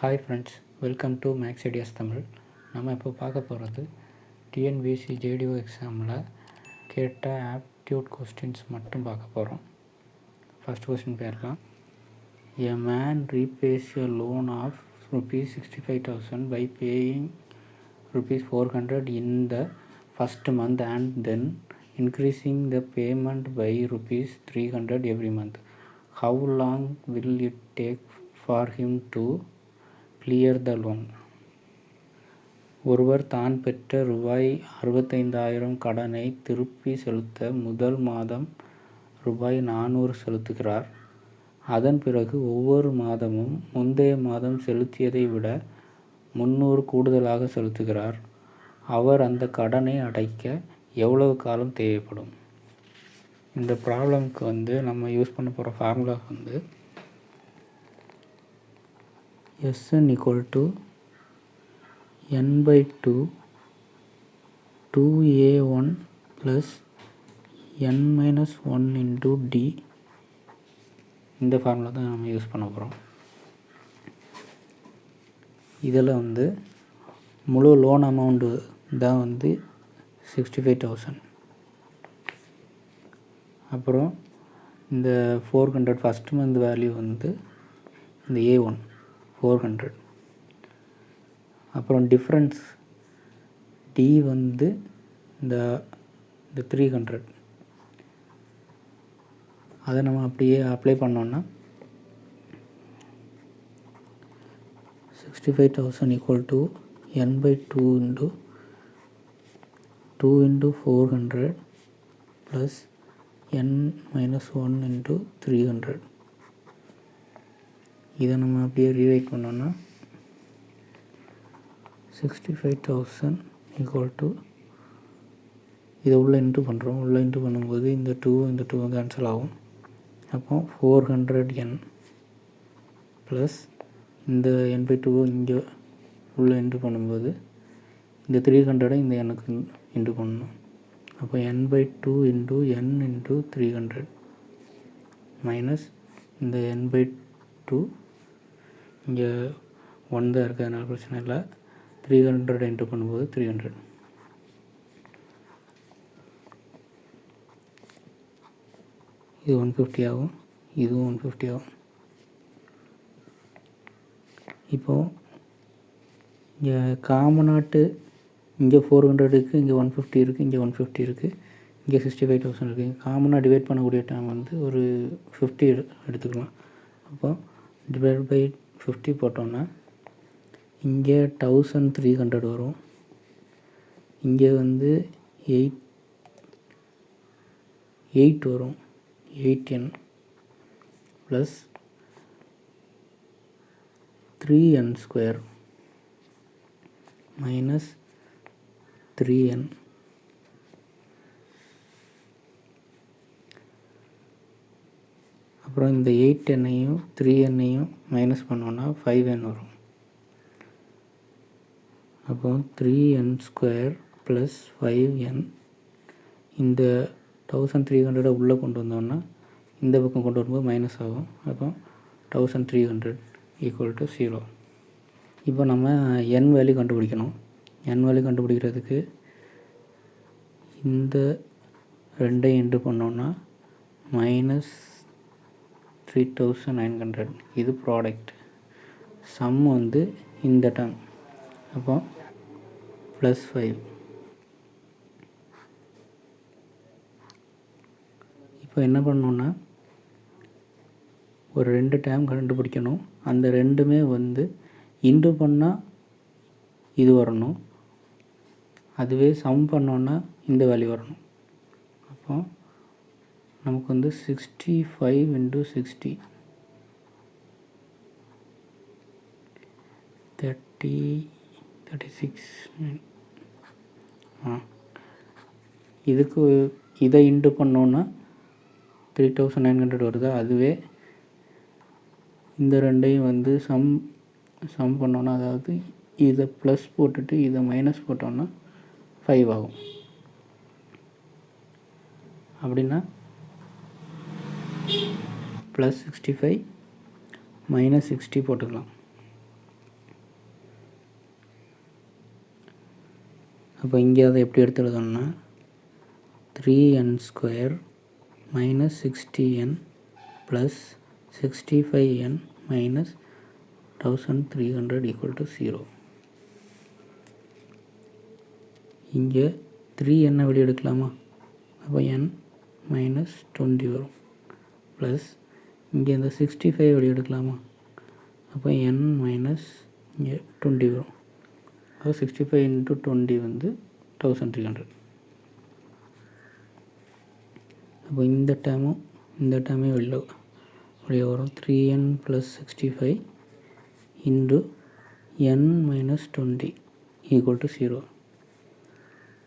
Hi friends, welcome to Max Ideas Tamil. நம்ம இப்போ பார்க்க போகிறது டிஎன்பிஎஸ்சி ஜேடிஓ எக்ஸாமில் கேட்ட ஆப்டிடியூட் கொஸ்டின்ஸ் மட்டும் பார்க்க போகிறோம். ஃபர்ஸ்ட் கொஸ்டின் பேர்லாம். A man repays a loan of ₹65,000 by paying ₹400 in the first month and then increasing the payment by ₹300 every month. How long will it take for him to clear the loan? ஒருவர் தான் பெற்ற ₹65,000 கடனை திருப்பி செலுத்த முதல் மாதம் ₹400 செலுத்துகிறார். அதன் பிறகு ஒவ்வொரு மாதமும் முந்தைய மாதம் செலுத்தியதை விட $300 கூடுதலாக செலுத்துகிறார். அவர் அந்த கடனை அடைக்க எவ்வளவு காலம் தேவைப்படும்? இந்த ப்ராப்ளம்க்கு நம்ம யூஸ் பண்ண போகிற formula Sn = n/2 2a1 + n-1 × d. இந்த ஃபார்முலா தான் நம்ம யூஸ் பண்ண போகிறோம். இதில் முழு லோன் அமௌண்ட்டு தான் 65,000. அப்புறம் இந்த 400 ஃபஸ்ட் மந்த் வேல்யூ இந்த A1 400. அப்புறம் டிஃப்ரென்ஸ் D இந்த 300. அதை நம்ம அப்படியே அப்ளை பண்ணோன்னா 65,000 = n/2 × 2 × 400 + n-1 × 300. இதை நம்ம அப்படியே ரீரைட் பண்ணோன்னா 65,000 = இதை உள்ளே இன்ட்டு பண்ணுறோம். உள்ளே இன்ட்டு பண்ணும்போது இந்த 2 கேன்சல் ஆகும். அப்போ 400n ப்ளஸ் இந்த n/2 இங்கே உள்ளே இன்ட்டு பண்ணும்போது இந்த 300 இந்த எனக்கு இன்ட்டு பண்ணணும். அப்போ n/2 × n × 300 மைனஸ் இந்த n/2 இங்கே 1 தான் இருக்குது, அதனால் பிரச்சனை இல்லை. 300 இன்ட்டு பண்ணும்போது 300. இது 150 ஆகும், இதுவும் 150 ஆகும். இப்போது இங்கே காமனாட்டு இங்கே 400 இருக்குது, இங்கே 150 இருக்குது, இங்கே 150 இருக்குது, இங்கே 65,000 இருக்குது. காமனாக டிவைட் பண்ணக்கூடிய டைம் ஒரு 50 எடுத்துக்கலாம். அப்போ டிவைட் பை 50 போட்டோன்னா இங்கே 1300 வரும். இங்கே 8 வரும், 8n plus 3n² minus 3n. அப்புறம் இந்த 8n-ஐயும் 3n-ஐயும் மைனஸ் பண்ணோன்னா 5n வரும். அப்போ 3n² + 5n. இந்த 1300 உள்ளே கொண்டு வந்தோன்னா இந்த பக்கம் கொண்டு வரும்போது மைனஸ் ஆகும். அப்போ 1300 = 0. இப்போ நம்ம n வேல்யூ கண்டுபிடிக்கணும். n வேல்யூ கண்டுபிடிக்கிறதுக்கு இந்த 2ஐயும் இன்ட்டு பண்ணோன்னா -3900. இது ப்ராடக்ட். சம் இந்த டேர்ம். அப்போ +5. இப்போ என்ன பண்ணணுன்னா ஒரு 2 டேர்ம் கண்டுபிடிக்கணும். அந்த ரெண்டுமே இன்ட்டு பண்ணால் இது வரணும், அதுவே சம் பண்ணோன்னா இந்த வேல்யூ வரணும். அப்போ நமக்கு 65 × 60 36. இதுக்கு இதை இன்ட்டு பண்ணோன்னா 3900 வருது. அதுவே இந்த ரெண்டையும் சம் பண்ணோன்னா, அதாவது இதை ப்ளஸ் போட்டுட்டு இதை மைனஸ் போட்டோன்னா 5 ஆகும். அப்படின்னா +65 -60 போட்டுக்கலாம். அப்போ இங்கே அதை எப்படி எடுத்து எழுதணும்னா 3n² minus 60n plus 65n minus 1300 equal to 0. இங்கே 3n வெளியே எடுக்கலாமா? அப்போ n minus 20 வரும். ப்ளஸ் இங்கே இந்த 65 வெளியே எடுக்கலாமா? அப்போ n minus இங்கே 20 வரும். அப்போ 65 into 20 வந்து 1300. அப்போ இந்த டேர்மே வெளியே வரும். 3n plus 65 into n minus 20 equal to 0.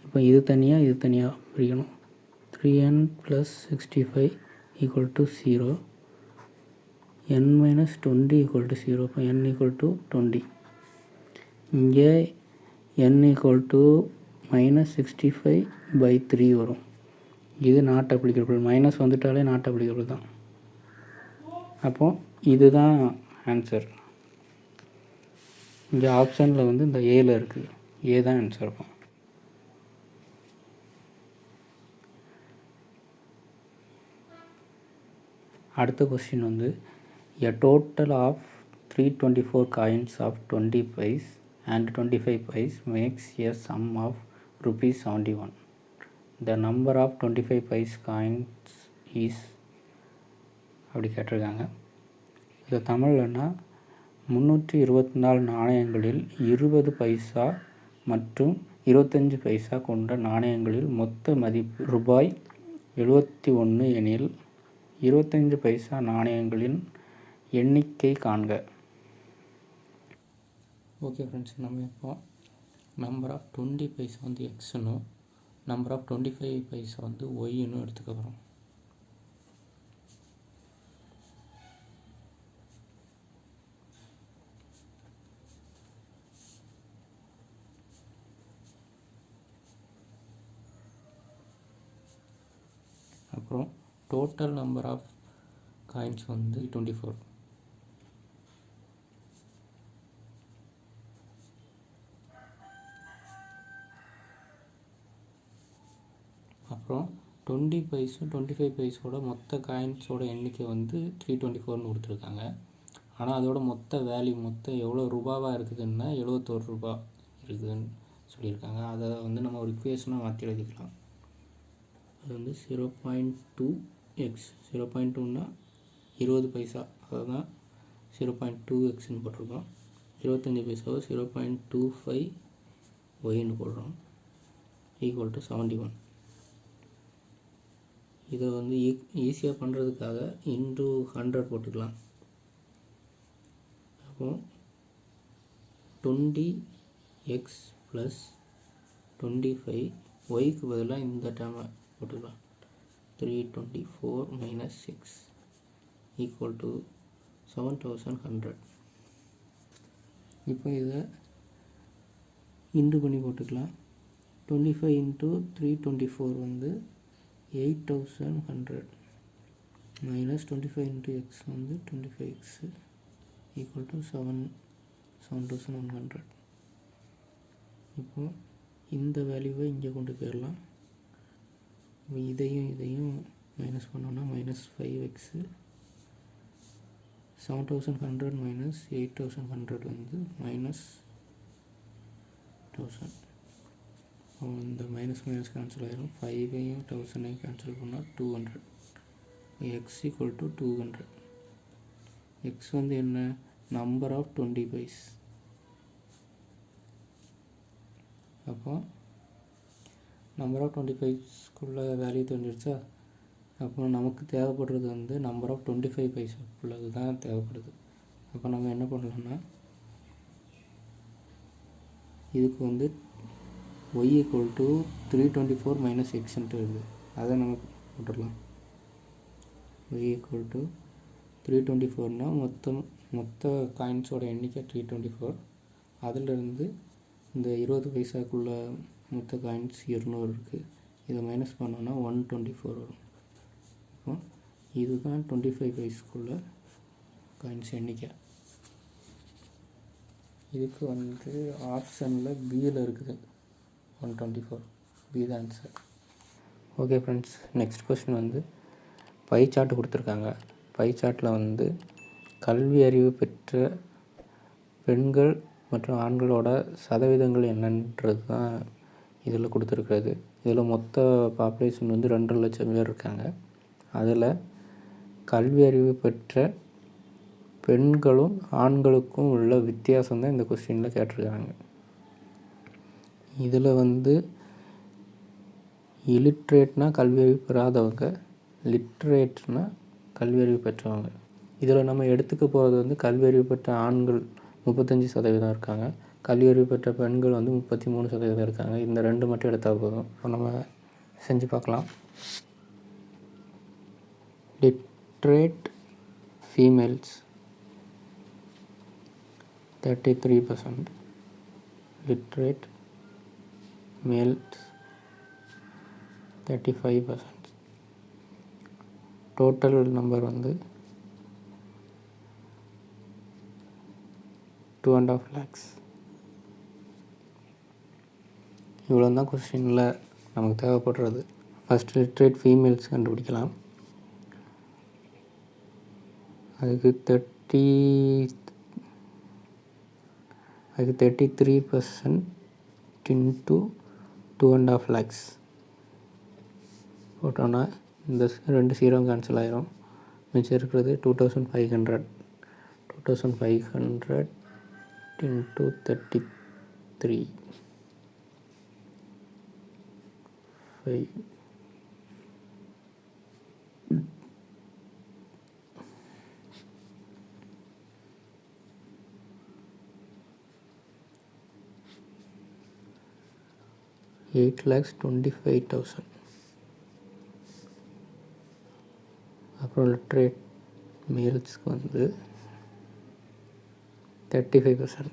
இப்போ இது தனியாக பிரிக்கணும். 3n plus 65 equal to 0, n minus 20 equal to 0. இப்போ n equal to 20. இங்கே n equal to minus 65/3 வரும். இது நாட் அப்ளிகபிள். மைனஸ் வந்துட்டாலே நாட் அப்ளிகபிள் தான். அப்போது இதுதான் ஆன்சர். இங்கே ஆப்ஷனில் வந்து இந்த ஏல இருக்குது. ஏ தான் ஆன்சர். இருக்கும். அடுத்த கொஸ்டின் வந்து a total of 324 coins of 20 paise and 25 paise makes a sum of rupees 71. The number of 25 paise coins is அப்படி கேட்டிருக்காங்க. இது தமிழ்னா 324 நாணயங்களில் 20 பைசா மற்றும் 25 பைசா கொண்ட நாணயங்களில் மொத்த மதிப்பு ரூபாய் 71 எனில் 25 பைசா நாணயங்களின் எண்ணிக்கை காண்க. ஓகே ஃப்ரெண்ட்ஸ், நம்ம இப்போ நம்பர் ஆஃப் 20 பைசா வந்து எக்ஸ்னும் நம்பர் ஆஃப் 25 பைசா வந்து ஒய்ன்னு எடுத்துக்க போகிறோம். அப்புறம் டோட்டல் நம்பர் ஆஃப் காயின்ஸ் வந்து 24. அப்புறம் 20 பைஸும் 25 பைஸோட மொத்த காயின்ஸோட எண்ணிக்கை வந்து 324ன்னு கொடுத்துருக்காங்க. ஆனால் அதோட மொத்த வேல்யூ எவ்வளோ ரூபாவாக இருக்குதுன்னா 71 ரூபா இருக்குதுன்னு சொல்லியிருக்காங்க. அதை வந்து நம்ம ஒரு இக்குவேஷனாக மாற்றி எழுதிக்கலாம். அது வந்து 0.2x 0.2ன்னா 20 பைசா, அதுதான் 0.2xன்னு போட்டிருக்கோம். 25 பைசாவை 0.25 ஒய்ன்னு போடுறோம். Equal to 71. இதை வந்து ஈஸியாக பண்ணுறதுக்காக இன்டூ 100 போட்டுக்கலாம். அப்போது 20x + 25 ஒய்க்கு பதிலாக இந்த டேர்மை போட்டுக்கலாம். 324 - 6 ஈக்குவல் டு 7100. இப்போ இதை இன்டு பண்ணி போட்டுக்கலாம். 25 × 324 வந்து 8100 - 25 × x வந்து 25x ஈக்குவல் டு 7100. இப்போ இந்த வேல்யூவை இங்கே கொண்டு போயிடலாம். இதையும் மைனஸ் பண்ணோன்னா -5x 7100 - 8100 வந்து -1000. இந்த மைனஸ் கேன்சல் ஆகிடும். 5ஐயும் 1000ஐயும் கேன்சல் பண்ணால் 200. x equal to 200. x வந்து என்ன? நம்பர் ஆஃப் 20 பைஸ். அப்போ நம்பர் ஆஃப் 20 பைஸ்க்குள்ள வேல்யூ தெரிஞ்சிருச்சா? அப்போ நமக்கு தேவைப்படுறது வந்து நம்பர் ஆஃப் 25 பைசாக்குள்ளது தான் தேவைப்படுது. அப்போ நம்ம என்ன பண்ணலாம்னா, இதுக்கு வந்து y ஈக்குவல் டு 324 - x இருக்குது. அதை நம்ம போட்டுடலாம். y ஈக்குவல் டு 324னா மொத்த காயின்ஸோட எண்ணிக்கை 324. அதிலிருந்து இந்த 20 பைசாக்குள்ள மொத்த காயின்ஸ் 200 இருக்குது. இதை மைனஸ் பண்ணோன்னா 124 வரும். இப்போ இதுதான் 25 பைஸ்க்குள்ள காயின்ஸ் எண்ணிக்கை. இதுக்கு வந்து ஆப்ஷனில் பியில் இருக்குது. 124 B the answer. Okay friends, next question வந்து பை சார்ட் கொடுத்துருக்காங்க. பை சார்ட்டில் வந்து கல்வி அறிவு பெற்ற பெண்கள் மற்றும் ஆண்களோட சதவீதங்கள் என்னன்றது தான் இதில் கொடுத்துருக்கிறது. இதில் மொத்த பாப்புலேஷன் வந்து 2 லட்சம் பேர் இருக்காங்க. அதில் கல்வி அறிவு பெற்ற பெண்களும் ஆண்களுக்கும் உள்ள வித்தியாசம் தான் இந்த கொஸ்டினில் கேட்டிருக்காங்க. இதில் வந்து இல்லிட்ரேட்னால் கல்வி அறிவு பெறாதவங்க, லிட்ரேட்னால் கல்வி அறிவு பெற்றவங்க. இதில் நம்ம எடுத்துக்க போகிறது வந்து கல்வி அறிவு பெற்ற ஆண்கள் 35% இருக்காங்க, கல்வி அறிவு பெற்ற பெண்கள் வந்து 33% இருக்காங்க. இந்த 2 மட்டும் எடுத்தால் போதும். இப்போ நம்ம செஞ்சு பார்க்கலாம். Literate females 33%, literate males 35%. Total number வந்து 2.5 lakhs. இவ்வளோ தான் கொஸ்டினில் நமக்கு தேவைப்படுறது. ஃபஸ்ட் லிட்ரேட் ஃபீமேல்ஸ் கண்டுபிடிக்கலாம். அதுக்கு 33% into 2.5 lakhs போட்டோன்னா இந்த 2 0 கேன்சல் ஆயிரும். மிச்சம் இருக்கிறது 2500 into 33 5 8,25,000. அப்புறம் லிட்ரேட் மேல்ஸ்க்கு வந்து 35%.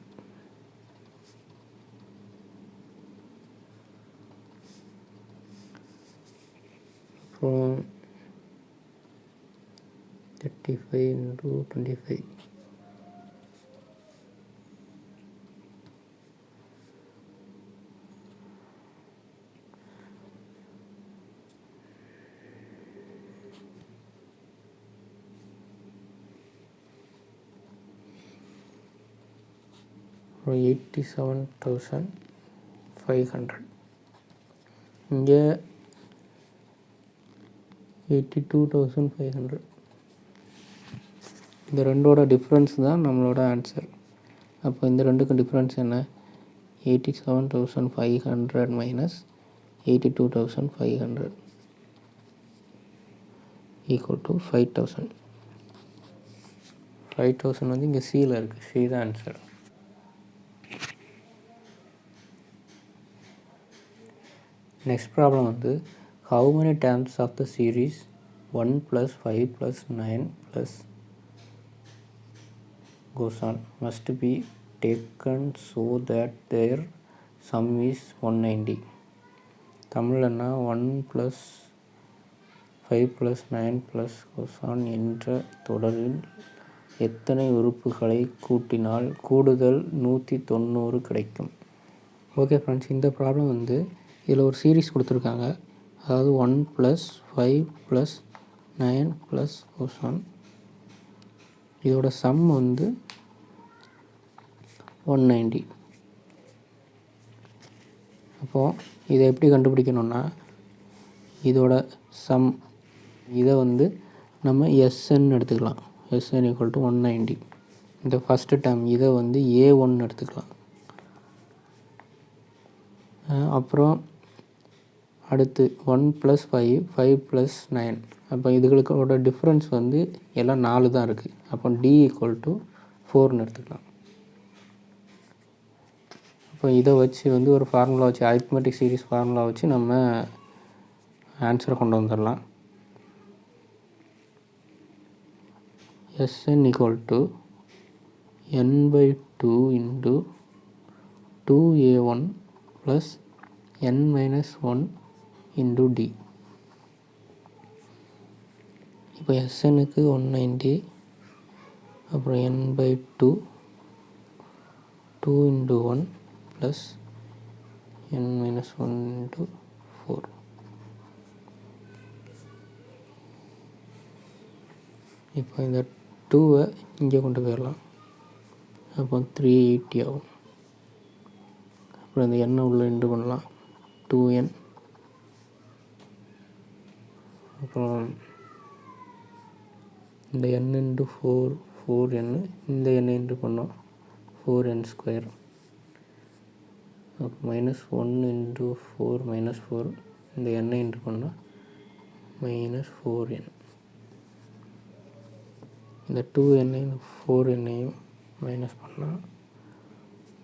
அப்புறம் 35 into 25 87,500. இங்கே 82,500. இந்த ரெண்டோட டிஃப்ரென்ஸ் தான் நம்மளோட ஆன்சர். அப்போ இந்த ரெண்டுக்கும் டிஃப்ரென்ஸ் என்ன? 87,500 மைனஸ் 82,500 ஈக்குவல் டு 5,000. 5,000 வந்து இங்கே சியில் இருக்குது. சி தான் ஆன்சர். நெக்ஸ்ட் ப்ராப்ளம் வந்து how many terms of the series 1 plus 5 plus 9 plus goes on must be taken so that their sum is 190. தமிழ்னா 1 plus 5 plus 9 plus goes on என்ற தொடரில் எத்தனை உறுப்புகளை கூட்டினால் கூடுதல் 190 கிடைக்கும்? ஓகே ஃப்ரெண்ட்ஸ், இந்த ப்ராப்ளம் வந்து இதில் ஒரு சீரீஸ் கொடுத்துருக்காங்க. அதாவது 1 + 5 + 9 + goes on. இதோட சம் வந்து 190. அப்போது இதை எப்படி கண்டுபிடிக்கணும்னா, இதோட சம் இதை வந்து நம்ம எஸ்என்னு எடுத்துக்கலாம். எஸ்என் = 190. இந்த ஃபஸ்ட்டு டேர்ம் இதை வந்து A1 எடுத்துக்கலாம். அப்புறம் அடுத்து 1 + 5 5 + 9. அப்போ இதுகளுக்கோட டிஃப்ரென்ஸ் வந்து எல்லாம் 4 தான் இருக்குது. அப்போ D = 4ன்னு எடுத்துக்கலாம். அப்போ இதை வச்சு வந்து ஒரு ஃபார்முலா வச்சு, அரித்மெட்டிக் சீரிஸ் ஃபார்முலா வச்சு நம்ம ஆன்சரை கொண்டு வந்துடலாம். Sn = n/2 into 2A1 plus n-1 into D. இப்போ Snக்கு 190, அப்புறம் n/2 2 into 1 plus n minus 1 into 4. இப்போ இந்த 2-வை இங்கே கொண்டு போயிடலாம். அப்போ 380 ஆகும். அப்புறம் இந்த n உள்ள இன்டு பண்ணலாம். 2n. அப்புறம் இந்த n into 4 4n, இந்த n இன்டு பண்ணோம் 4n ஸ்கொயர். அப்போ மைனஸ் 1 into 4 மைனஸ் 4, இந்த n இன்டு பண்ணால் மைனஸ் 4n. இந்த 2n 4n மைனஸ் பண்ணால்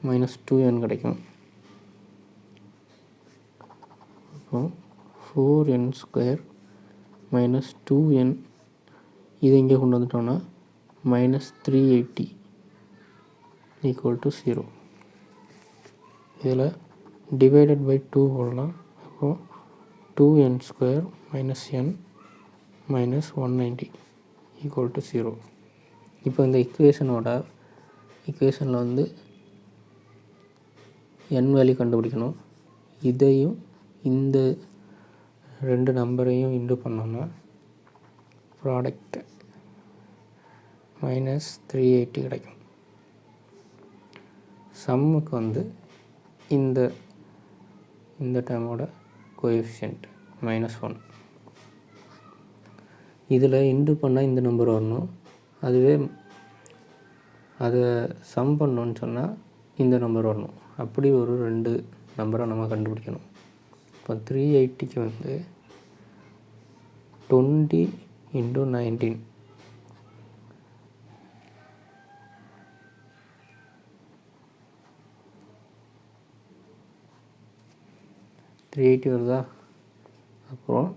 மைனஸ் 2n கிடைக்கும். அப்போ 4n ஸ்கொயர் மைனஸ் 2n, இதை இங்கே கொண்டு வந்துட்டோம்னா மைனஸ் 380 ஈக்குவல் டு 0. இதில் டிவைடட் பை 2 போடலாம். அப்போது 2n square minus n minus 190 equal to 0. இப்போ இந்த ஈக்குவேஷனில் வந்து n வேல்யூ கண்டுபிடிக்கணும். இதையும் இந்த ரெண்டு நம்பரையும் இன்டு பண்ணோம்னா ப்ராடக்ட் மைனஸ் 380 கிடைக்கும். சம்முக்கு வந்து இந்த டேர்மோட கோஎஃபிஷியன்ட் மைனஸ் 1. இதில் இன்டு பண்ணால் இந்த நம்பர் வரணும். அதுவே அதை சம் பண்ணோன்னு சொன்னால் இந்த நம்பர் வரணும். அப்படி ஒரு 2 நம்பரை நம்ம கண்டுபிடிக்கணும். இப்போ 380க்கு வந்து 20 into 19. வருதா? அப்புறம்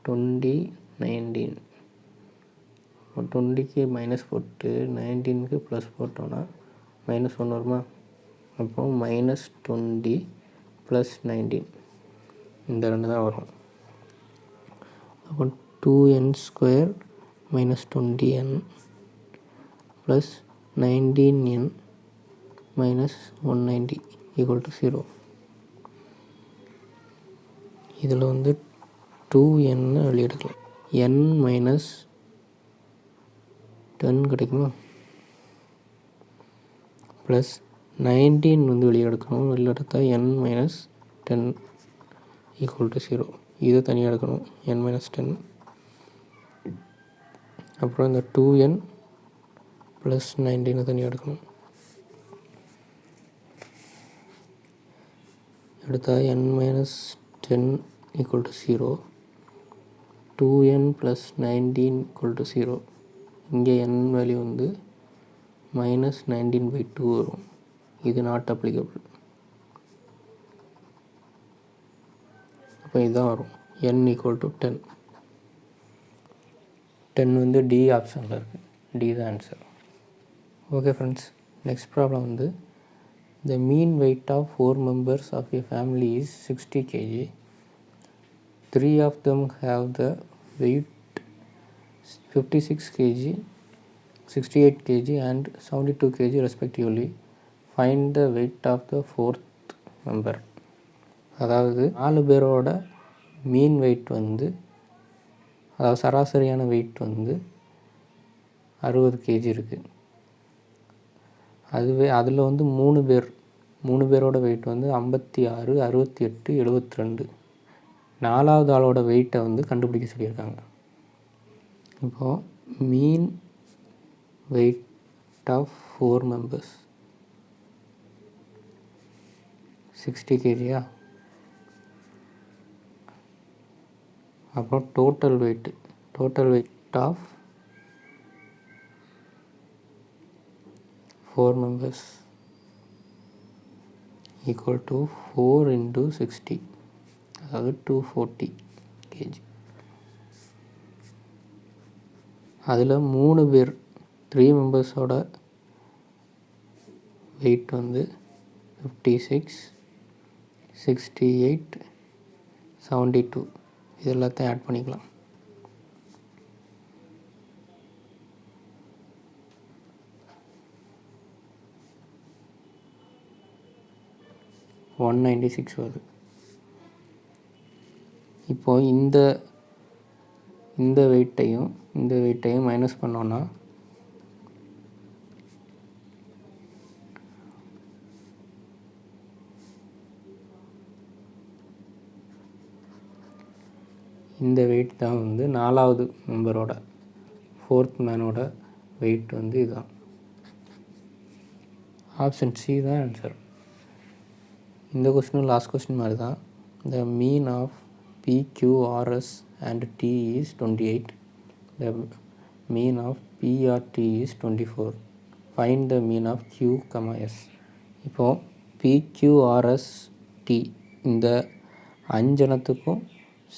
20 19. 20க்கு மைனஸ் போட்டு 19க்கு ப்ளஸ் போட்டோன்னா மைனஸ் 1 வருமா? அப்போ மைனஸ் 20 ப்ளஸ் 19, இந்த 2 தான் வரும். அப்போ 2n square minus 20n plus 19n minus 190 equal to 0. இதில் வந்து 2n வெளியே எடுக்கலாம். n மைனஸ் 10 கிடைக்குமா? ப்ளஸ் 19 வந்து வெளியே எடுக்கணும். வெளியே எடுத்தால் n மைனஸ் 10 ஈக்குவல் டு 0. இதை தனியாக எடுக்கணும், n மைனஸ் 10. அப்புறம் இந்த 2n ப்ளஸ் 19 தனியாக எடுக்கணும். எடுத்தால் n minus 10 equal to 0. 2n plus 19 equal to 0. இங்கே n வேல்யூ வந்து மைனஸ் 19/2 வரும். இது நாட் அப்ளிகபிள். அப்போ இதுதான் வரும், n ஈக்குவல் டு 10. 10 வந்து டி ஆப்ஷனில் இருக்குது. டி தான் answer. Okay friends, next problem வந்து the mean weight of 4 members of a family is 60 kg. 3 of them have the weight 56 kg, 68 kg and 72 kg respectively. Find the weight of the 4th member. அதாவது 4 பேரோட மீன் wait வந்து, அதாவது சராசரியான wait வந்து 60 kg இருக்குது. அதுவே அதில் வந்து 3 பேரோட வெயிட் வந்து 56, 68, 72. 4வது ஆளோட வெயிட்டை வந்து கண்டுபிடிக்க சொல்லியிருக்காங்க. இப்போது மீன் வெயிட் ஆஃப் 4 மெம்பர்ஸ் 60 kgயா? அப்புறம் total weight of 4 members equal to 4 into 60, அதாவது 240 kg. அதில் 3 பேர் 3 மெம்பர்ஸோட வெயிட் வந்து 56, 68, 72. இது எல்லாத்தையும் ஆட் பண்ணிக்கலாம். 196 வருது. இப்போது இந்த வெயிட்டையும் மைனஸ் பண்ணோன்னா இந்த வெயிட் தான் வந்து 4வது மெம்பரோட 4th மேனோட வெயிட் வந்து இதுதான். ஆப்ஷன் சி தான் ஆன்சர். இந்த கொஸ்டினும் லாஸ்ட் கொஸ்டின் மாதிரி தான். The mean of PQRS and T is 28. The mean of PRT is 24. Find the mean of Q, S. இப்போது PQRS T இந்த 5 எண்ணத்துக்கும்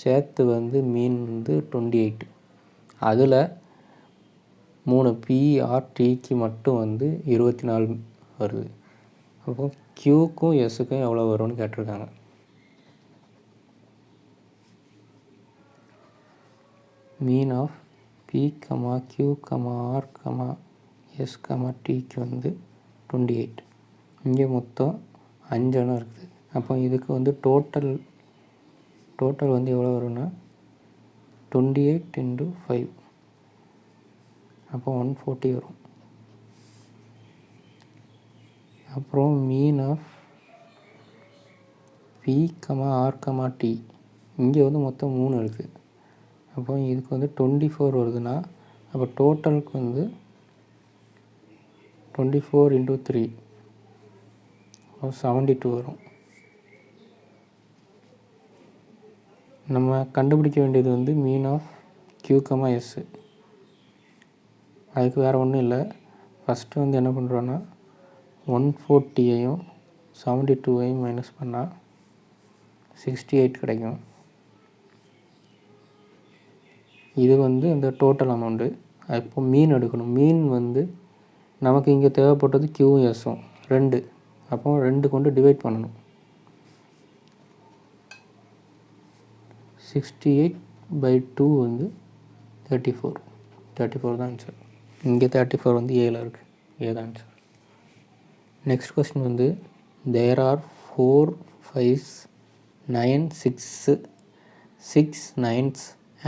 சேர்த்து வந்து மீன் வந்து 28. அதில் 3 PRTக்கு மட்டும் வந்து 24 வருது. அப்போது Qக்கும் Sக்கும் எவ்வளோ வரும்னு கேட்டிருக்காங்க. Mean of P, Q, R, S, Tக்கு வந்து 28. இங்கே மொத்தம் 5 எண்ணம் இருக்குது. அப்போ இதுக்கு வந்து டோட்டல் வந்து எவ்வளோ வரும்னா 28 × 5. அப்போ 140 வரும். அப்புறம் mean of P, R, T இங்கே வந்து மொத்தம் 3 இருக்குது. அப்போ இதுக்கு வந்து 24 வருதுன்னா அப்போ டோட்டலுக்கு வந்து 24 × 3 72 வரும். நம்ம கண்டுபிடிக்க வேண்டியது வந்து மீன் ஆஃப் Q, S. அதுக்கு வேறு ஒன்றும் இல்லை. ஃபஸ்ட்டு வந்து என்ன பண்ணுறோன்னா 140ஐயும் 72ஐயும் மைனஸ் பண்ணால் 68 கிடைக்கும். இது வந்து இந்த டோட்டல் அமௌண்ட்டு. இப்போ மீன் எடுக்கணும். மீன் வந்து நமக்கு இங்கே தேவைப்பட்டது Qவும் Sவும் 2. அப்போ 2 கொண்டு டிவைட் பண்ணணும். 68/2 வந்து 34 தான் ஆன்சர். இங்கே 34 வந்து ஏல இருக்குது. தான் ஆன்சர். நெக்ஸ்ட் கொஸ்டின் வந்து there are 4 5s 9 6 9s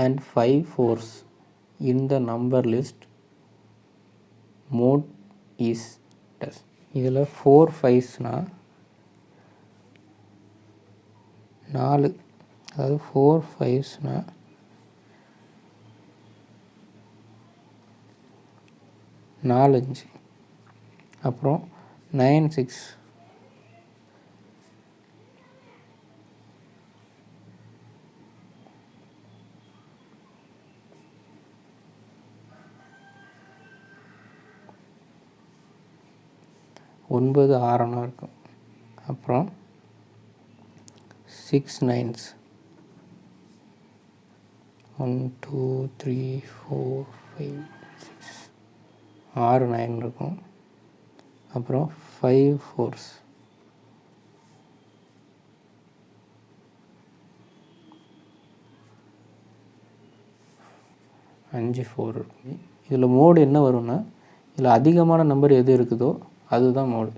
and 5 4s in the number list. Mode is dash. இதில் 4 5ஸ்னா 4, அதாவது 4 5ஸ்னா 4 5. அப்புறம் 9 6 9 6 இருக்கும். அப்புறம் 6 9s 1 2 3 4 5 6 6 9 இருக்கும். அப்புறம் 5 4s 5 4 இருக்கும். இதில் மோடு என்ன வரும்னா இதில் அதிகமான நம்பர் எது இருக்குதோ அதுதான் மோடு.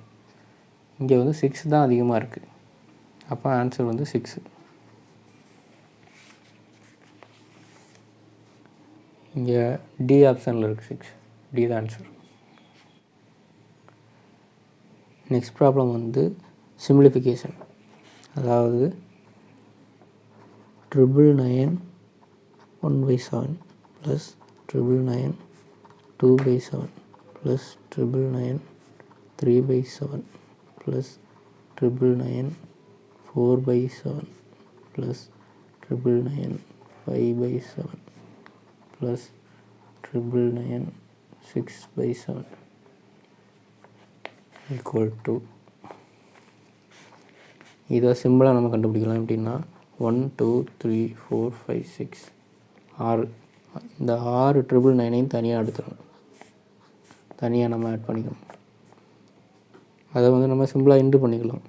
இங்கே வந்து 6 தான் அதிகமாக இருக்குது. அப்போ ஆன்சர் வந்து 6. இங்கே டி ஆப்ஷனில் இருக்குது 6. டி தான் ஆன்சர். நெக்ஸ்ட் ப்ராப்ளம் வந்து சிம்பிளிஃபிகேஷன். அதாவது 999 1/7 plus 999 2/7 plus 999 3/7 plus 999 4/7 plus 999 5/7 plus 999 6/7 equal to. இதை சிம்பிளாக நம்ம கண்டுபிடிக்கலாம். எப்படின்னா 1 2 3 4 5 6 6. இந்த 6 999 தனியாக எடுத்துடணும். தனியாக நம்ம ஆட் பண்ணிக்கணும். அதை வந்து நம்ம சிம்பிளாக இன்டு பண்ணிக்கலாம்.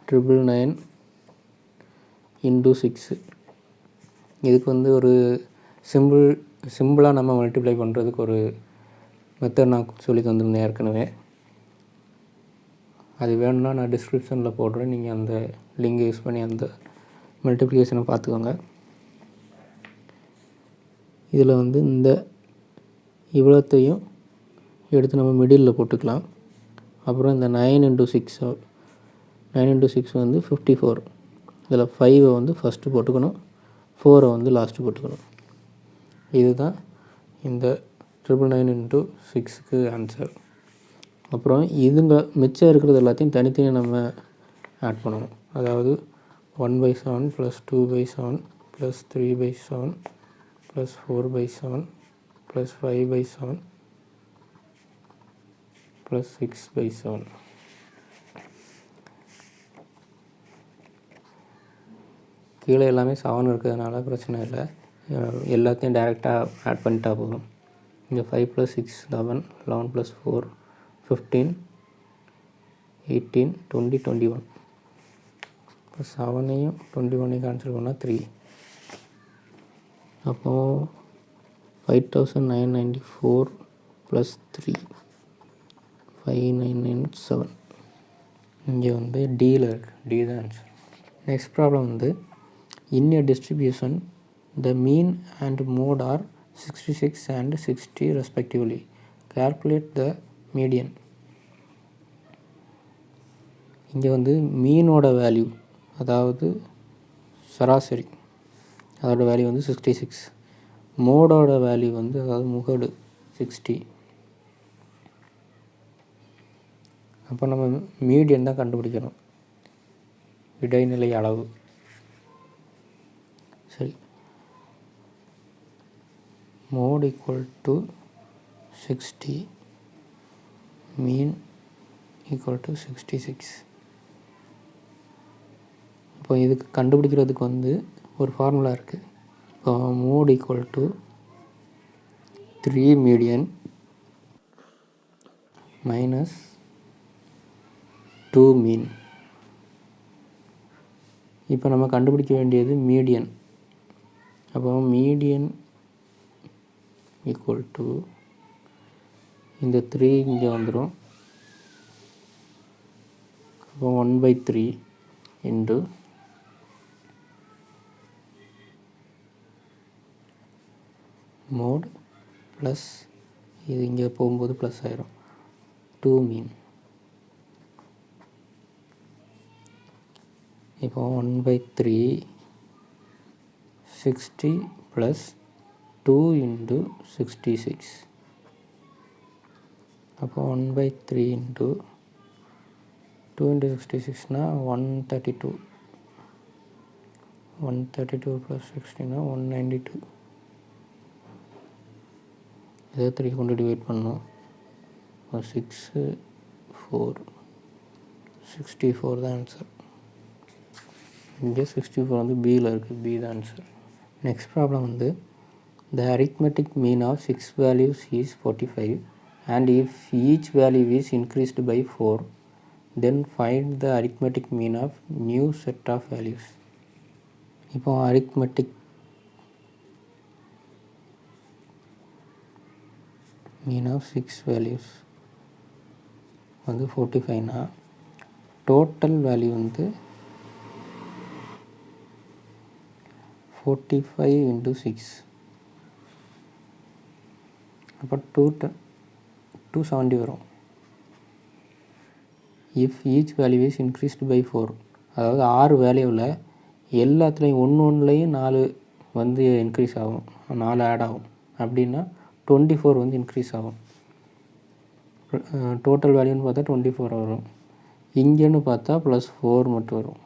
999 × 6. இதுக்கு வந்து ஒரு சிம்பிளாக நம்ம மல்டிப்ளை பண்ணுறதுக்கு ஒரு மெத்தட் நான் சொல்லி தந்திருந்தேன் ஏற்கனவே. அது வேணும்னா நான் டிஸ்கிரிப்ஷனில் போடுறேன், நீங்கள் அந்த லிங்கை யூஸ் பண்ணி அந்த மல்டிப்ளிகேஷனை பார்த்துக்கோங்க. இதில் வந்து இந்த இவ்வளோத்தையும் எடுத்து நம்ம மிடில் போட்டுக்கலாம். அப்புறம் இந்த 9 × 6 9 × 6 வந்து 54. இதில் 5 வந்து ஃபஸ்ட்டு போட்டுக்கணும், 4 வந்து லாஸ்ட்டு போட்டுக்கணும். இதுதான் இந்த 999 × 6க்கு ஆன்சர். அப்புறம் இதுங்க மிச்சம் இருக்கிறது எல்லாத்தையும் தனித்தனியாக நம்ம ஆட் பண்ணணும். அதாவது 1/7 + 2/7 + 3/7 + 4/7 + 5/7 + 6/7. கீழே எல்லாமே 7 இருக்கிறதுனால பிரச்சனை இல்லை, எல்லாத்தையும் டைரெக்டாக ஆட் பண்ணிட்டா போதும். இங்கே 5 + 6 11, 11 + 4 15, 18, 20, 21. இப்போ 7ஐயும் 21ஐயும் கேன்சல் பண்ணால் 3. அப்போது 5994 + 3 5997. இங்கே வந்து டியில் இருக்குது, டி தான் ஆன்சர். நெக்ஸ்ட் ப்ராப்ளம் வந்து in a distribution the mean and mode are 66 and 60 respectively. Calculate the median. இங்கே வந்து மீனோட வேல்யூ, அதாவது சராசரி, அதோட வேல்யூ வந்து 66. மோடோட வேல்யூ வந்து அதாவது முகடு 60. அப்போ நம்ம மீடியன் தான் கண்டுபிடிக்கணும், இடைநிலை அளவு. சரி, மோட் = 60, மீன் = 66. இப்போ இதுக்கு கண்டுபிடிக்கிறதுக்கு வந்து ஒரு ஃபார்முலா இருக்குது. இப்போ மோட் = 3 மீடியன் - 2 மீன். இப்போ நம்ம கண்டுபிடிக்க வேண்டியது மீடியன். அப்போ மீடியன் = இந்த 3 இங்கே வந்துடும். அப்போ 1/3 × மோட் ப்ளஸ் இது இங்கே போகும்போது ப்ளஸ் ஆயிரும் 2 மீன். இப்போ 1/3 60 + 2 × 66. அப்போ 1/3 × 2 × 66 132. 132 + 60 192. இதை 3 கொண்டு டிவைட் பண்ணோம். 6 4 64 தான் ஆன்சர். இங்கே 64 வந்து பியில் இருக்குது, பி தான் ஆன்சர். நெக்ஸ்ட் ப்ராப்ளம் வந்து the arithmetic mean of 6 values is 45 and if each value is increased by 4, then find the arithmetic mean of new set of values. இப்போ arithmetic mean of 6 values வந்து 45னா total value வந்து 45 × 6. அப்போ 270 வரும். If each value is increased by 4, அதாவது 6 வேல்யூவில் எல்லாத்துலேயும் ஒன்றுலையும் 4 வந்து increase ஆகும், 4 ஆட் ஆகும். அப்படின்னா 24 வந்து இன்க்ரீஸ் ஆகும். டோட்டல் வேல்யூன்னு பார்த்தா 24 வரும். இங்கேன்னு பார்த்தா +4 மட்டும் வரும்.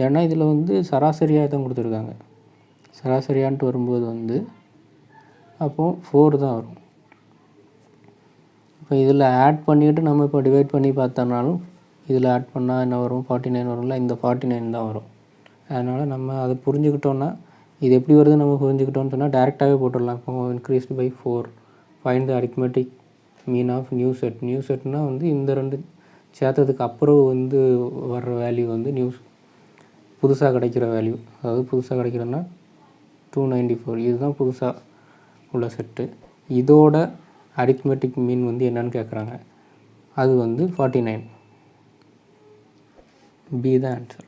ஏன்னா இதில் வந்து சராசரியாக தான் கொடுத்துருக்காங்க. சராசரியான்ட்டு வரும்போது வந்து அப்போது 4 தான் வரும். இப்போ இதில் ஆட் பண்ணிவிட்டு நம்ம இப்போ டிவைட் பண்ணி பார்த்தோம்னாலும் இதில் ஆட் பண்ணால் என்ன வரும், 49 வரும்ல, இந்த 49 தான் வரும். அதனால் நம்ம அதை புரிஞ்சுக்கிட்டோன்னா, இது எப்படி வருதுன்னு நம்ம புரிஞ்சுக்கிட்டோன்னு சொன்னால் டேரெக்டாகவே போட்டுடலாம். இப்போ increased by 4 find the arithmetic mean of new set. New செட்னால் வந்து இந்த 2 சேர்த்ததுக்கு அப்புறம் வந்து வர்ற வேல்யூ வந்து புதுசாக கிடைக்கிற வேல்யூ. அதாவது புதுசாக கிடைக்கிறதுனா 294, இதுதான் புதுசாக உள்ள செட்டு. இதோட அரித்மெட்டிக் மீன் வந்து என்னன்னு கேட்குறாங்க. அது வந்து 49. பி தான் ஆன்சர்.